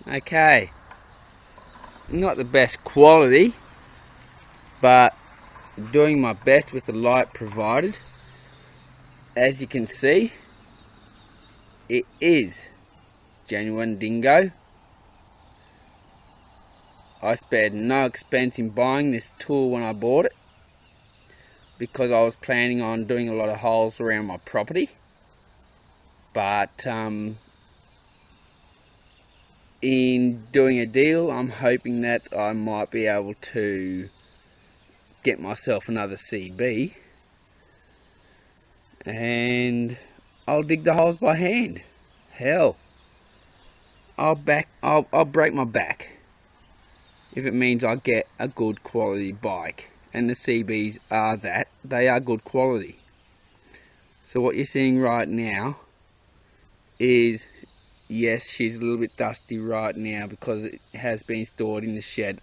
Okay, not the best quality, but doing my best with the light provided. As you can see, it is genuine dingo. I spared no expense in buying this tool when I bought it, because I was planning on doing a lot of holes around my property. But in doing a deal, I'm hoping that I might be able to get myself another CB, and I'll dig the holes by hand. Hell, I'll break my back if it means I get a good quality bike. And the CBs are that. They are good quality. So what you're seeing right now is, yes, she's a little bit dusty right now because it has been stored in the shed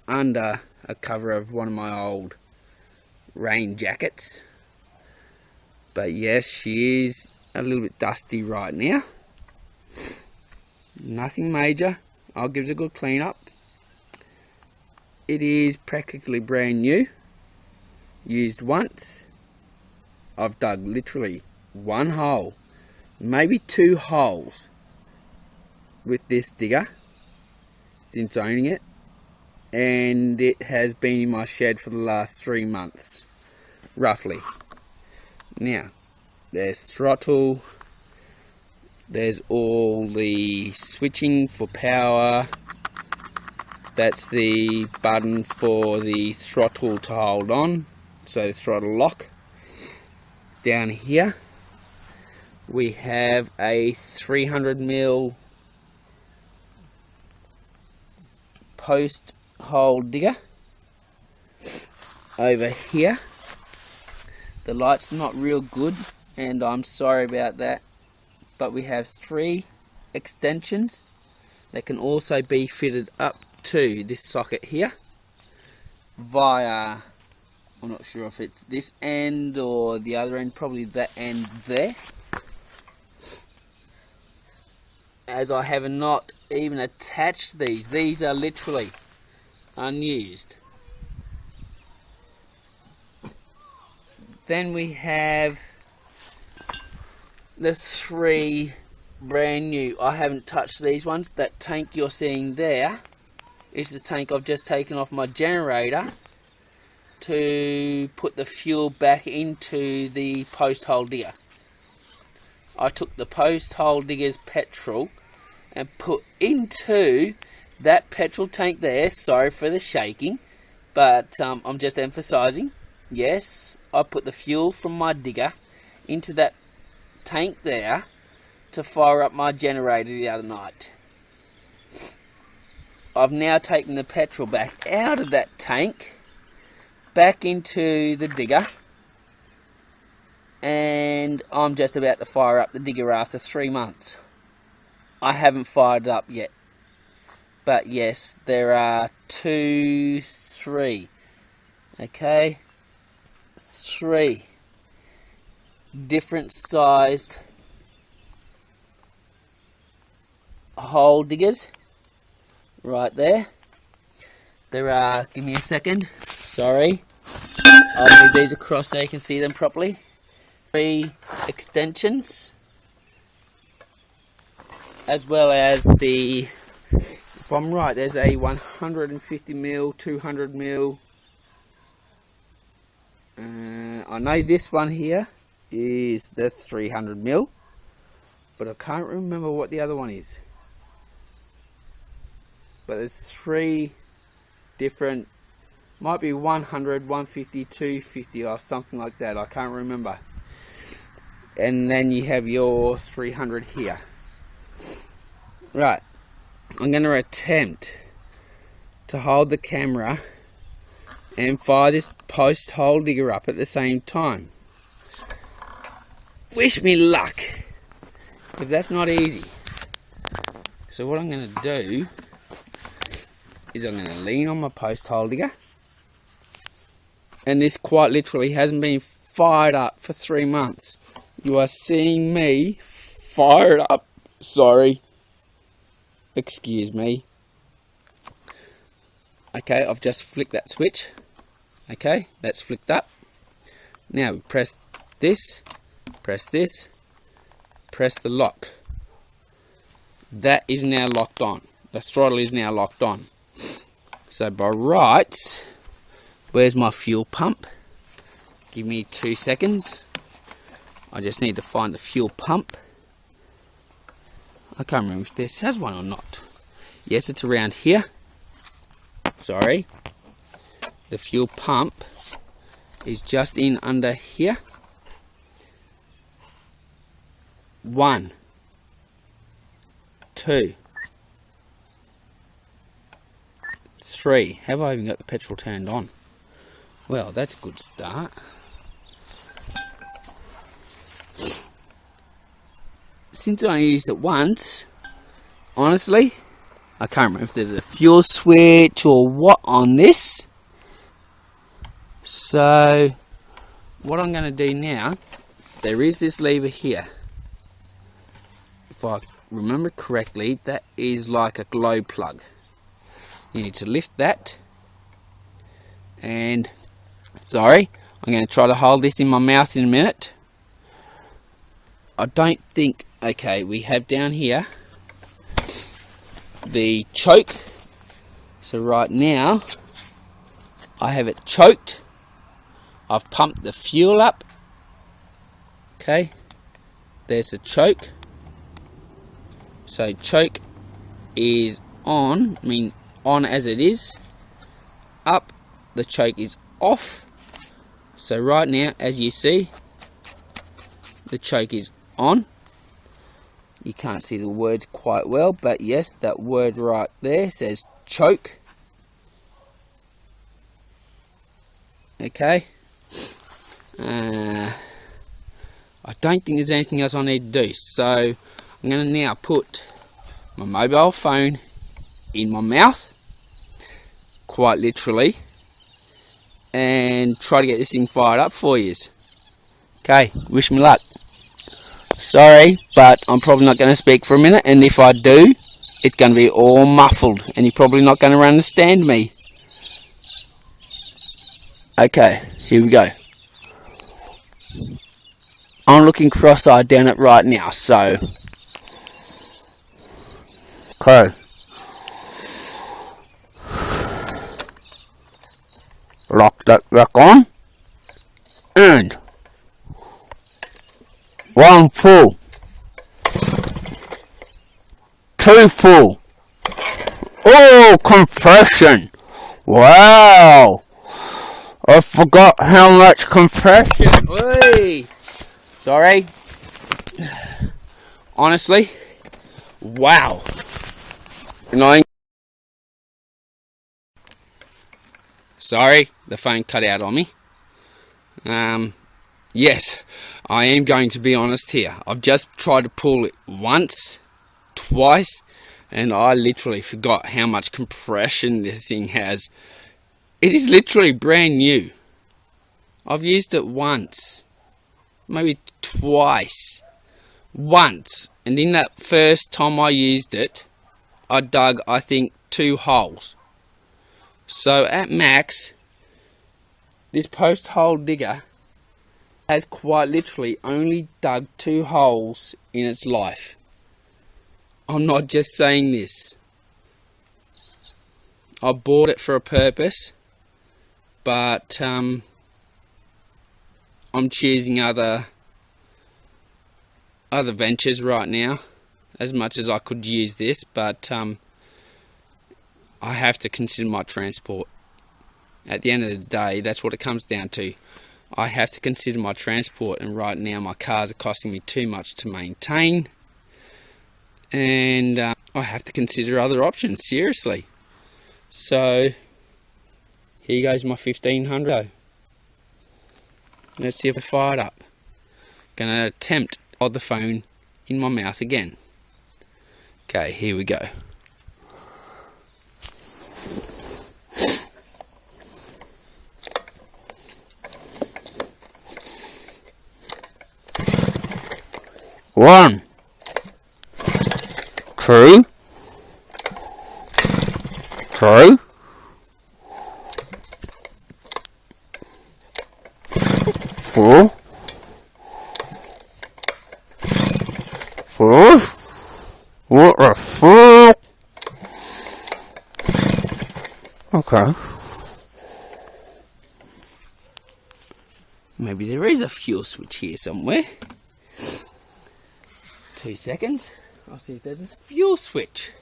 under a cover of one of my old rain jackets. But yes, she is a little bit dusty right now. Nothing major. I'll give it a good clean up. It is practically brand new. Used once. I've dug literally one hole, maybe two holes with this digger since owning it, and it has been in my shed for the last 3 months, roughly. Now, there's throttle, there's all the switching for power. That's the button for the throttle to hold on, so throttle lock. Down here we have a 300mm post hole digger. Over here, the light's not real good, and I'm sorry about that, but we have 3 extensions that can also be fitted up to this socket here via, I'm not sure if it's this end or the other end, probably that end there, as I have not even attached these are literally unused. Then we have the 3 brand new, I haven't touched these ones. That tank you're seeing there is the tank I've just taken off my generator to put the fuel back into the post hole digger. I took the post hole digger's petrol and put into that petrol tank there. Sorry for the shaking, but I'm just emphasizing. Yes, I put the fuel from my digger into that tank there to fire up my generator the other night. I've now taken the petrol back out of that tank, back into the digger, and I'm just about to fire up the digger after 3 months. I haven't fired it up yet, but yes, there are 3 different sized hole diggers right there. There are, give me a second, sorry, I'll move these across so you can see them properly. 3 extensions, as well as the, if I'm right, there's a 150mm, 200mm. I know this one here is the 300mm, but I can't remember what the other one is. But there's 3 different, might be 100, 150, 250 or something like that, I can't remember. And then you have your 300 here. Right, I'm going to attempt to hold the camera and fire this post hole digger up at the same time. Wish me luck, because that's not easy. So what I'm going to do is I'm going to lean on my post hole digger, and this quite literally hasn't been fired up for 3 months. You are seeing me fire it up, sorry, Excuse me. Okay, I've just flicked that switch. Okay, that's flicked up. Now we press this, press the lock. That is now locked on. The throttle is now locked on. So by rights, where's my fuel pump? Give me 2 seconds. I just need to find the fuel pump. I can't remember if this has one or not. Yes, it's around here. Sorry. The fuel pump is just in under here. 1, 2, 3. Have I even got the petrol turned on? Well, that's a good start. Since I used it once, honestly, I can't remember if there's a fuel switch or what on this. So, what I'm going to do now, there is this lever here. If I remember correctly, that is like a glow plug. You need to lift that. And, sorry, I'm going to try to hold this in my mouth in a minute. I don't think, okay, we have down here the choke. So right now, I have it choked. I've pumped the fuel up. Okay, there's the choke. So choke is on, on as it is. Up, the choke is off. So right now, as you see, the choke is on. You can't see the words quite well, but yes, that word right there says choke. Okay. I don't think there's anything else I need to do, so I'm going to now put my mobile phone in my mouth, quite literally, and try to get this thing fired up for you. Okay, wish me luck. Sorry, but I'm probably not going to speak for a minute, and if I do, it's going to be all muffled, and you're probably not going to understand me. Okay, here we go. I'm looking cross-eyed down it right now, so... Okay. Lock that back on. And... 1 full. 2 full. Oh, compression. Wow. I forgot how much compression. Oi. Sorry. Honestly. Wow. Annoying. Sorry, the phone cut out on me. Yes, I am going to be honest here. I've just tried to pull it once, twice, and I literally forgot how much compression this thing has. It is literally brand new. I've used it once, maybe twice. Once, and in that first time I used it, I dug, I think, 2 holes. So at max, this post hole digger has quite literally only dug 2 holes in its life. I'm not just saying this. I bought it for a purpose, but I'm choosing other ventures right now, as much as I could use this, but I have to consider my transport. At the end of the day, that's what it comes down to. I have to consider my transport, and right now my cars are costing me too much to maintain, and I have to consider other options, seriously. So here goes my 1500. Let's see if I fire it up. Gonna attempt to hold the phone in my mouth again. Okay, here we go. One, 2, 3, 4, 5. What the fuck? Okay. Maybe there is a fuel switch here somewhere. 2 seconds. I'll see if there's a fuel switch.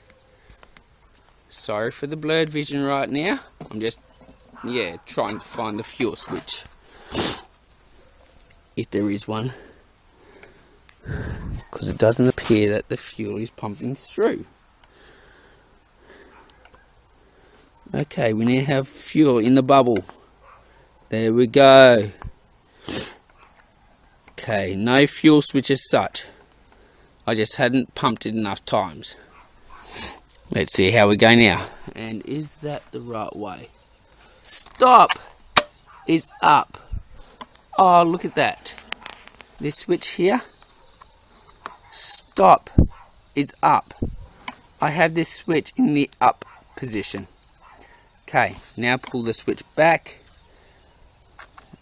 Sorry for the blurred vision right now. I'm just, trying to find the fuel switch. If there is one. Because it doesn't appear that the fuel is pumping through. Okay, we now have fuel in the bubble. There we go. Okay, no fuel switch as such. I just hadn't pumped it enough times. Let's see how we go now. And is that the right way? Stop is up. Oh, look at that. This switch here. Stop is up. I have this switch in the up position. Okay, now pull the switch back.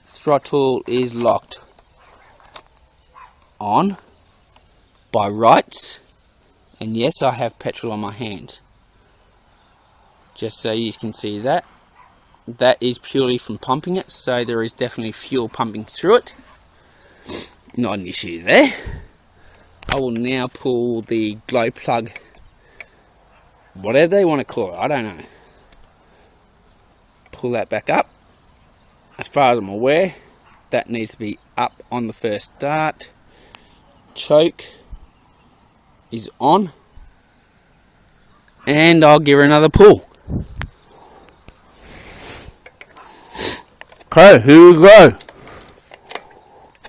Throttle is locked on by rights. And yes, I have petrol on my hand. Just so you can see that. That is purely from pumping it. So there is definitely fuel pumping through it. Not an issue there. I will now pull the glow plug. Whatever they want to call it. I don't know. Pull that back up. As far as I'm aware, that needs to be up on the first start. Choke is on, and I'll give her another pull. Okay, here we go.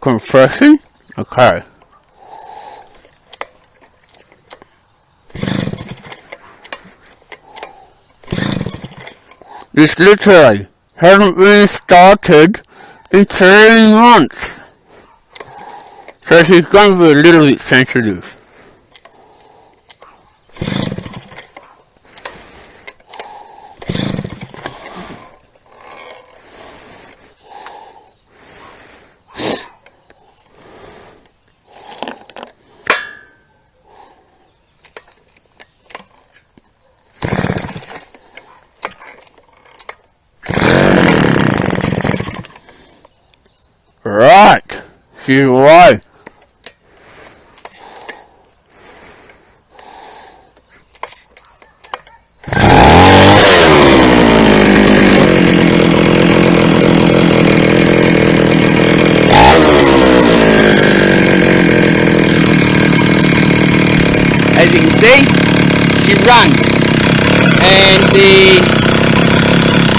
Compression. Okay. This literally hasn't been started in 3 months. So she's going to be a little bit sensitive. Right, she's away. As you can see, she runs, and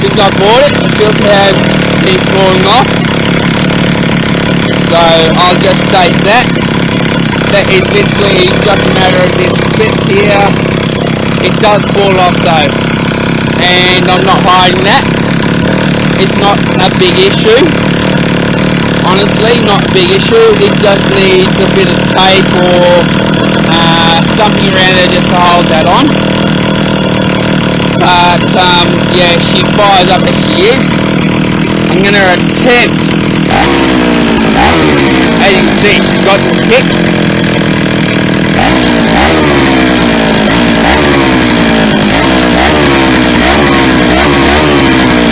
since I bought it, the filter has been falling off. So I'll just state that is literally just a matter of this clip here. It does fall off though, and I'm not hiding that. It's not a big issue. Honestly, not a big issue. It just needs a bit of tape or something around there just to hold that on. But yeah, she fires up as she is. I'm going to attempt. As you can see, she's got some kick.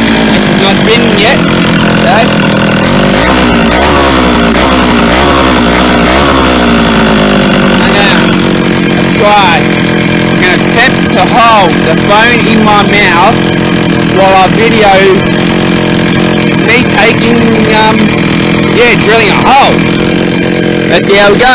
And she's not spinning yet. I'm going to attempt to hold the phone in my mouth while I video me taking, drilling a hole. Let's see how we go.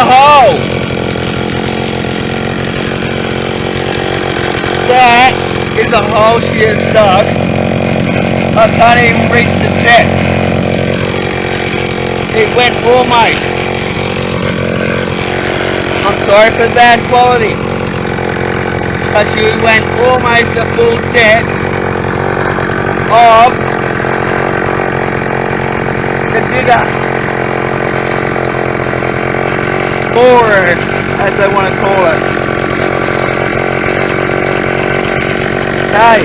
hole. That is the hole she has dug. I can't even reach the depth. It went almost. I'm sorry for the bad quality. But she went almost the full depth of the digger. Borer, as they want to call it. Okay.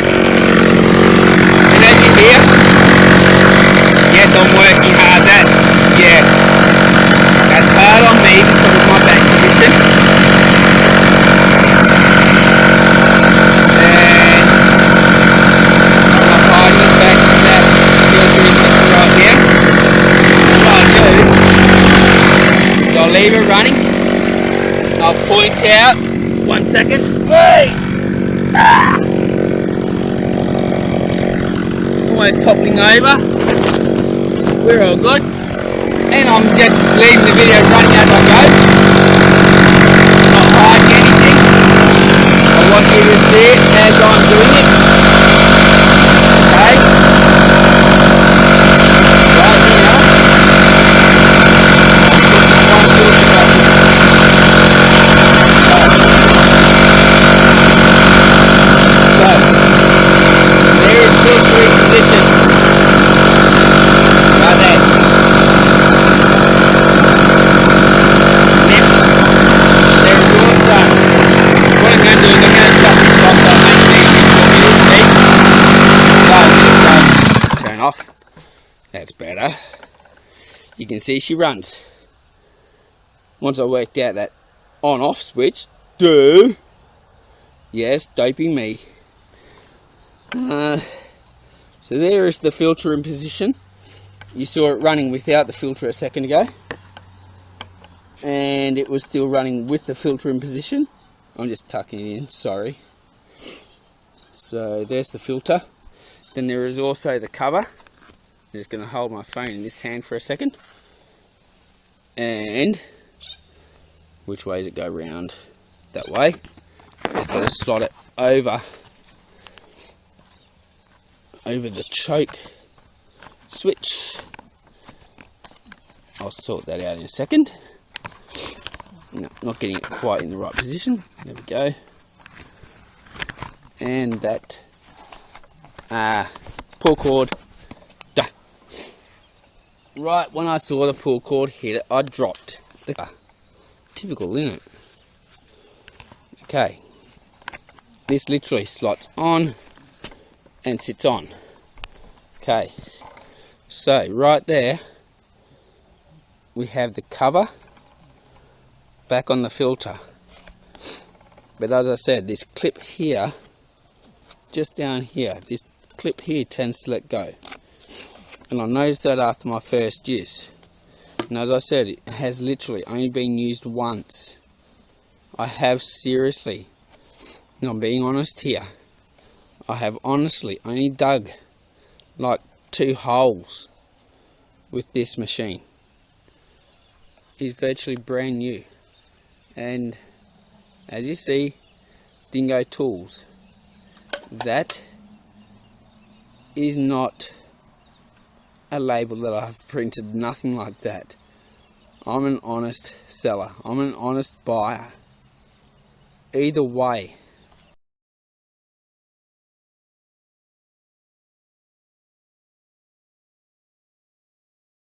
And as you hear, yes, I'm working hard. That's hard on me because of my back position. I'll leave it running. I'll point out. 1 second. Hey! Ah! Almost toppling over. We're all good. And I'm just leaving the video running as I go. Not hiding anything. I want you to see it as I'm doing it. Okay? Off. That's better. You can see she runs. Once I worked out that on-off switch, yes, doping me. So there is the filter in position. You saw it running without the filter a second ago, and it was still running with the filter in position. I'm just tucking it in, sorry. So there's the filter. Then there is also the cover. I'm just going to hold my phone in this hand for a second. And which way does it go round? That way. I've got to slot it over the choke switch. I'll sort that out in a second. No, not getting it quite in the right position. There we go. And that pull cord done. Right when I saw the pull cord hit it, I dropped the car. Typical, isn't it? Okay, this literally slots on and sits on. Okay, so right there we have the cover back on the filter, but as I said, this clip here, just down here, this clip here tends to let go, and I noticed that after my first use. And as I said, it has literally only been used once. I have seriously, and I'm being honest here, I have honestly only dug like 2 holes with this machine. It's virtually brand new, and as you see, Dingo Tools, that is not a label that I've printed, nothing like that. I'm an honest seller, I'm an honest buyer. Either way,